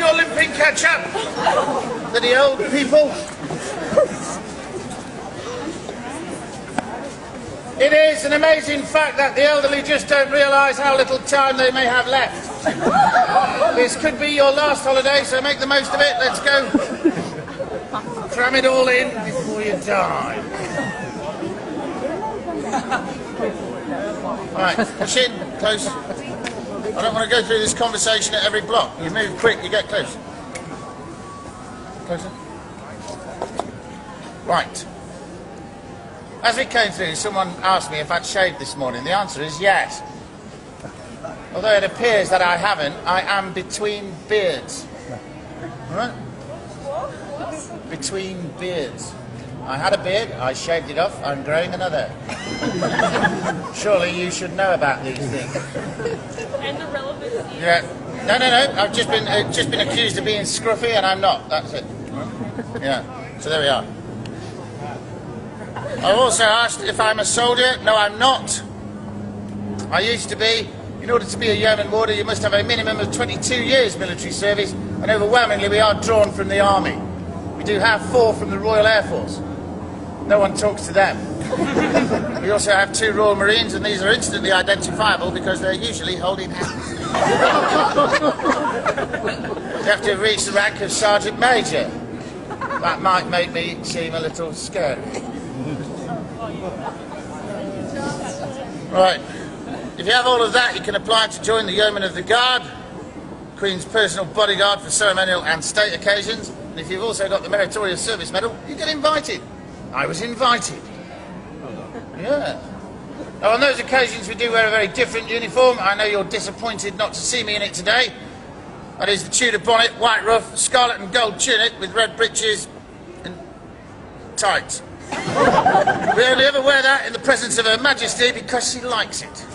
your limping catch up to the old people. It is an amazing fact that the elderly just don't realise how little time they may have left. This could be your last holiday, so make the most of it. Let's go. Cram it all in before you die. Right, push in, close. I don't want to go through this conversation at every block. You move quick, you get close. Closer. Right. As we came through, someone asked me if I'd shaved this morning. The answer is yes. Although it appears that I haven't, I am between beards. Right? Between beards. I had a beard, I shaved it off, I'm growing another. Surely you should know about these things. And the relevancy. Yeah. No. I've just been accused of being scruffy, and I'm not. That's it. Yeah. So there we are. I've also asked if I'm a soldier. No, I'm not. I used to be. In order to be a yeoman warder, you must have a minimum of 22 years military service, and overwhelmingly we are drawn from the army. We do have 4 from the Royal Air Force. No one talks to them. We also have 2 Royal Marines, and these are instantly identifiable because they're usually holding hands. You have to have reached the rank of Sergeant Major. That might make me seem a little scared. Right. If you have all of that, you can apply to join the Yeomen of the Guard, Queen's personal bodyguard for ceremonial and state occasions. And if you've also got the Meritorious Service Medal, you get invited. I was invited. Yeah. Now, on those occasions, we do wear a very different uniform. I know you're disappointed not to see me in it today. That is the Tudor bonnet, white ruff, scarlet and gold tunic with red breeches and tights. We only ever wear that in the presence of Her Majesty because she likes it.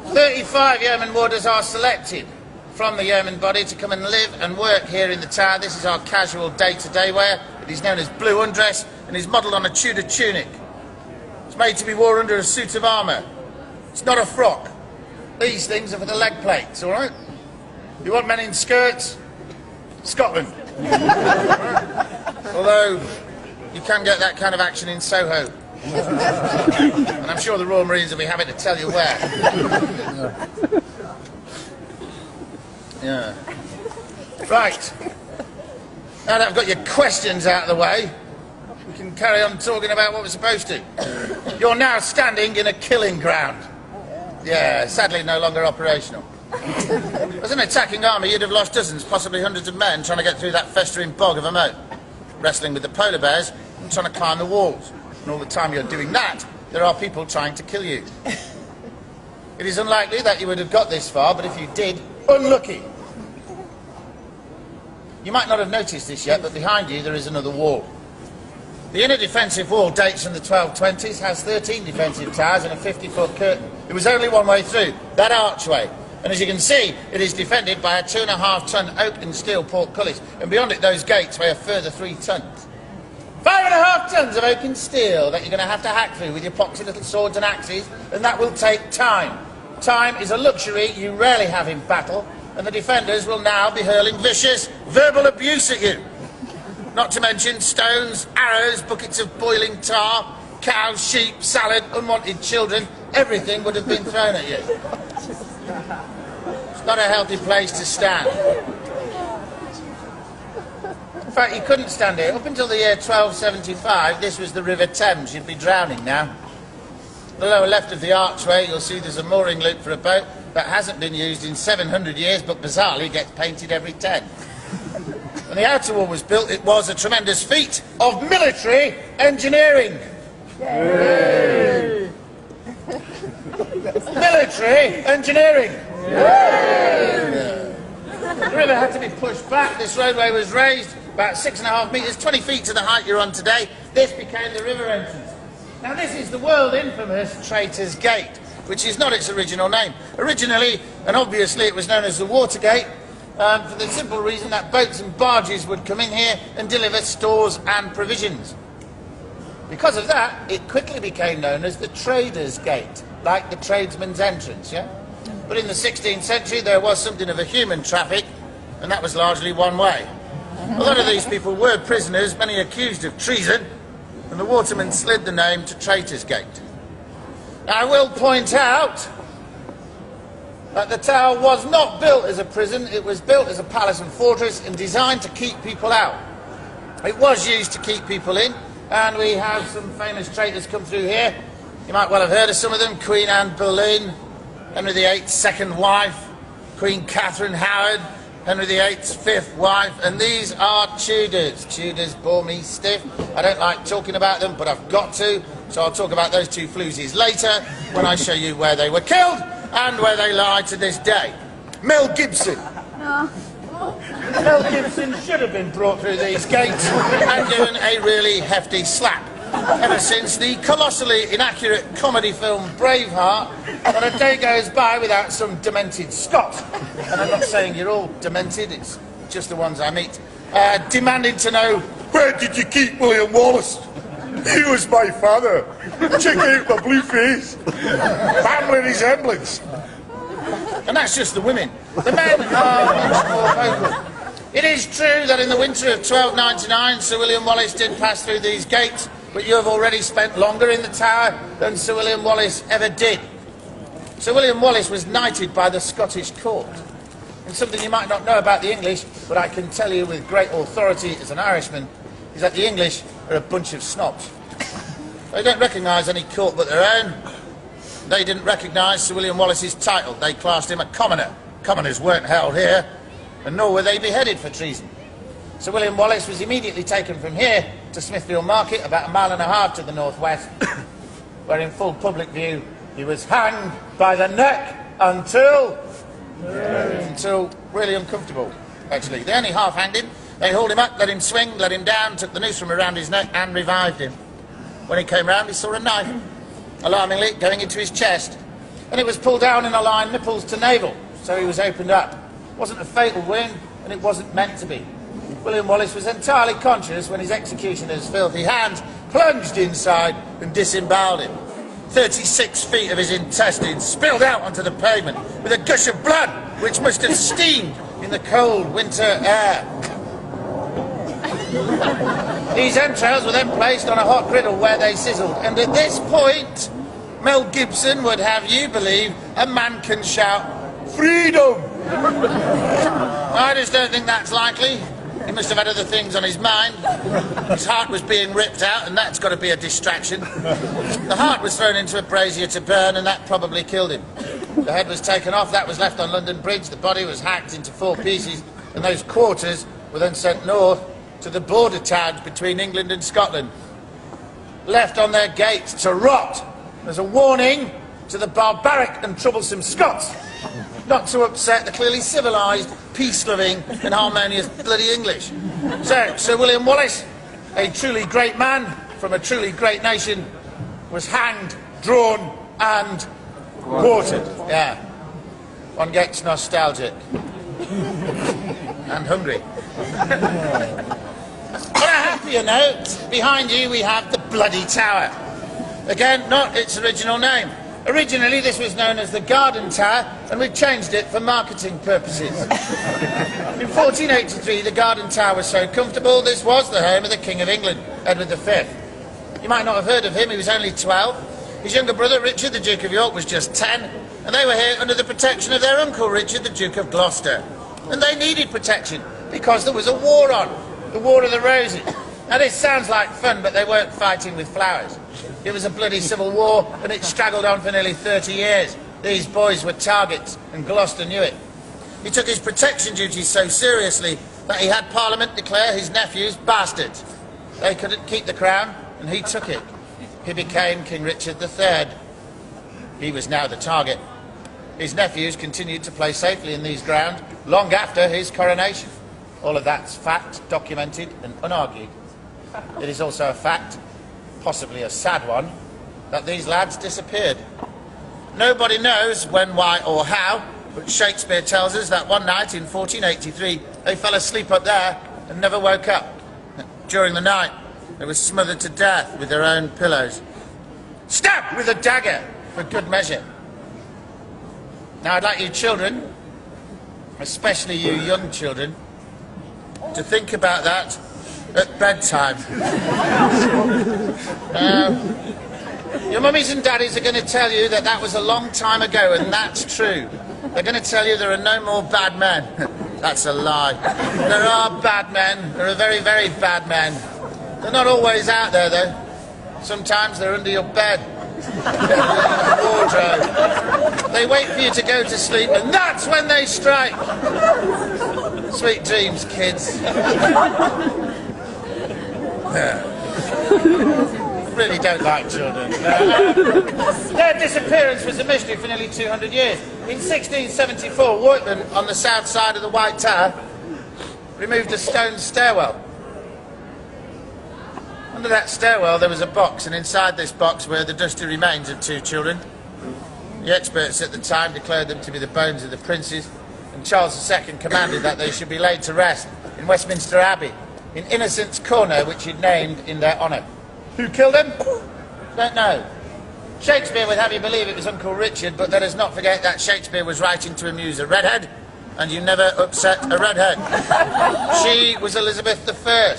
35 yeoman warders are selected from the yeoman body to come and live and work here in the tower. This is our casual day-to-day wear. It is known as blue undress and is modelled on a Tudor tunic. It's made to be worn under a suit of armour. It's not a frock. These things are for the leg plates, all right? You want men in skirts? Scotland. Although, you can get that kind of action in Soho. And I'm sure the Royal Marines will be happy to tell you where. Yeah. Right. Now that I've got your questions out of the way, we can carry on talking about what we're supposed to. You're now standing in a killing ground. Yeah, sadly no longer operational. As an attacking army, you'd have lost dozens, possibly hundreds of men trying to get through that festering bog of a moat, wrestling with the polar bears and trying to climb the walls. And all the time you're doing that, there are people trying to kill you. It is unlikely that you would have got this far, but if you did, unlucky. You might not have noticed this yet, but behind you there is another wall. The inner defensive wall dates from the 1220s, has 13 defensive towers and a 50-foot curtain. It was only one way through, that archway. And as you can see, it is defended by a 2.5-ton oak and steel portcullis. And beyond it, those gates weigh a further 3 tons. 5.5 tons of oak and steel that you're going to hack through with your poxy little swords and axes, and that will take time. Time is a luxury you rarely have in battle, and the defenders will now be hurling vicious verbal abuse at you. Not to mention stones, arrows, buckets of boiling tar, cows, sheep, salad, unwanted children. Everything would have been thrown at you. It's not a healthy place to stand. In fact, you couldn't stand here. Up until the year 1275, this was the River Thames. You'd be drowning now. The lower left of the archway, you'll see there's a mooring loop for a boat that hasn't been used in 700 years, but bizarrely gets painted every 10. When the outer wall was built, it was a tremendous feat of military engineering. Yay! Military engineering. Yay! The river had to be pushed back. This roadway was raised about 6.5 metres, 20 feet to the height you're on today. This became the river entrance. Now this is the world infamous Traitor's Gate, which is not its original name. Originally, and obviously, it was known as the Watergate, for the simple reason that boats and barges would come in here and deliver stores and provisions. Because of that, it quickly became known as the Trader's Gate, like the tradesman's entrance, yeah? But in the 16th century, there was something of a human traffic, and that was largely one way. A lot of these people were prisoners, many accused of treason, and the watermen slid the name to Traitors' Gate. Now, I will point out that the tower was not built as a prison, it was built as a palace and fortress and designed to keep people out. It was used to keep people in, and we have some famous traitors come through here. You might well have heard of some of them: Queen Anne Boleyn, Henry VIII's second wife, Queen Catherine Howard, Henry VIII's fifth wife, and these are Tudors. Tudors bore me stiff. I don't like talking about them, but I've got to, so I'll talk about those two floozies later when I show you where they were killed and where they lie to this day. Mel Gibson. Mel Gibson should have been brought through these gates and given a really hefty slap. Ever since the colossally inaccurate comedy film Braveheart, not a day goes by without some demented Scot, and I'm not saying you're all demented, it's just the ones I meet, demanding to know, where did you keep William Wallace? He was my father. Check out my blue face. Family resemblance. And that's just the women. The men are much more vocal. It is true that in the winter of 1299, Sir William Wallace did pass through these gates, but you have already spent longer in the tower than Sir William Wallace ever did. Sir William Wallace was knighted by the Scottish court. And something you might not know about the English, but I can tell you with great authority as an Irishman, is that the English are a bunch of snobs. They don't recognise any court but their own. They didn't recognise Sir William Wallace's title. They classed him a commoner. Commoners weren't held here, and nor were they beheaded for treason. Sir William Wallace was immediately taken from here to Smithfield Market, about a mile and a half to the northwest, where in full public view he was hanged by the neck until really uncomfortable, actually. They only half hanged him. They hauled him up, let him swing, let him down, took the noose from around his neck and revived him. When he came round, he saw a knife, alarmingly, going into his chest, and it was pulled down in a line nipples to navel, so he was opened up. It wasn't a fatal wound, and it wasn't meant to be. William Wallace was entirely conscious when his executioner's filthy hands plunged inside and disemboweled him. 36 feet of his intestines spilled out onto the pavement with a gush of blood which must have steamed in the cold winter air. These entrails were then placed on a hot griddle where they sizzled, and at this point Mel Gibson would have you believe a man can shout, "Freedom!" I just don't think that's likely. He must have had other things on his mind. His heart was being ripped out, and that's got to be a distraction. The heart was thrown into a brazier to burn, and that probably killed him. The head was taken off, that was left on London Bridge, the body was hacked into 4 pieces, and those quarters were then sent north to the border towns between England and Scotland, left on their gates to rot as a warning to the barbaric and troublesome Scots not to upset the clearly civilised, peace-loving and harmonious bloody English. So, Sir William Wallace, a truly great man from a truly great nation, was hanged, drawn and quartered. Yeah. One gets nostalgic. And hungry. On a happier note, behind you we have the Bloody Tower. Again, not its original name. Originally, this was known as the Garden Tower, and we've changed it for marketing purposes. In 1483, the Garden Tower was so comfortable, this was the home of the King of England, Edward V. You might not have heard of him, he was only 12. His younger brother, Richard, the Duke of York, was just 10, and they were here under the protection of their uncle, Richard, the Duke of Gloucester. And they needed protection, because there was a war on, the War of the Roses. Now, this sounds like fun, but they weren't fighting with flowers. It was a bloody civil war, and it straggled on for nearly 30 years. These boys were targets, and Gloucester knew it. He took his protection duties so seriously that he had Parliament declare his nephews bastards. They couldn't keep the crown, and he took it. He became King Richard III. He was now the target. His nephews continued to play safely in these grounds long after his coronation. All of that's fact, documented, and unargued. It is also a fact, possibly a sad one, that these lads disappeared. Nobody knows when, why or how, but Shakespeare tells us that one night in 1483 they fell asleep up there and never woke up. During the night they were smothered to death with their own pillows. Stabbed with a dagger, for good measure. Now I'd like you children, especially you young children, to think about that at bedtime. Your mummies and daddies are going to tell you that that was a long time ago, and that's true. They're going to tell you there are no more bad men. That's a lie. There are bad men. There are very, very bad men. They're not always out there, though. Sometimes they're under your bed, your wardrobe. They wait for you to go to sleep, and that's when they strike. Sweet dreams, kids. Really don't like children. Their disappearance was a mystery for nearly 200 years. In 1674, workmen on the south side of the White Tower removed a stone stairwell. Under that stairwell there was a box, and inside this box were the dusty remains of 2 children. The experts at the time declared them to be the bones of the princes, and Charles II commanded that they should be laid to rest in Westminster Abbey, in Innocents' Corner, which he'd named in their honour. Who killed them? Don't know. Shakespeare would have you believe it was Uncle Richard, but let us not forget that Shakespeare was writing to amuse a redhead, and you never upset a redhead. She was Elizabeth I.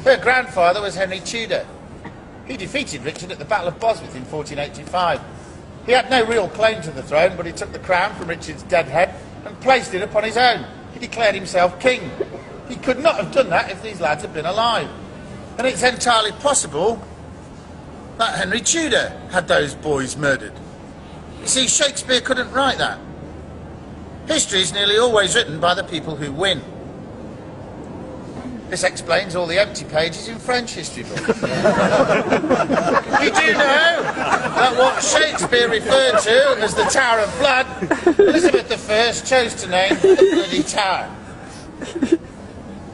Her grandfather was Henry Tudor. He defeated Richard at the Battle of Bosworth in 1485. He had no real claim to the throne, but he took the crown from Richard's dead head and placed it upon his own. He declared himself king. He could not have done that if these lads had been alive. And it's entirely possible that Henry Tudor had those boys murdered. You see, Shakespeare couldn't write that. History is nearly always written by the people who win. This explains all the empty pages in French history books. We do know that what Shakespeare referred to as the Tower of Blood, Elizabeth I chose to name the Bloody Tower.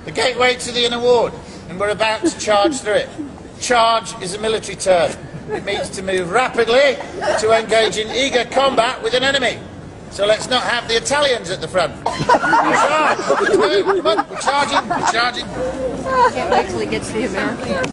The gateway to the inner ward, and we're about to charge through it. Charge is a military term. It means to move rapidly, to engage in eager combat with an enemy. So let's not have the Italians at the front. Charge! Come on, we're charging, we're charging. Can't wait till he gets to the American.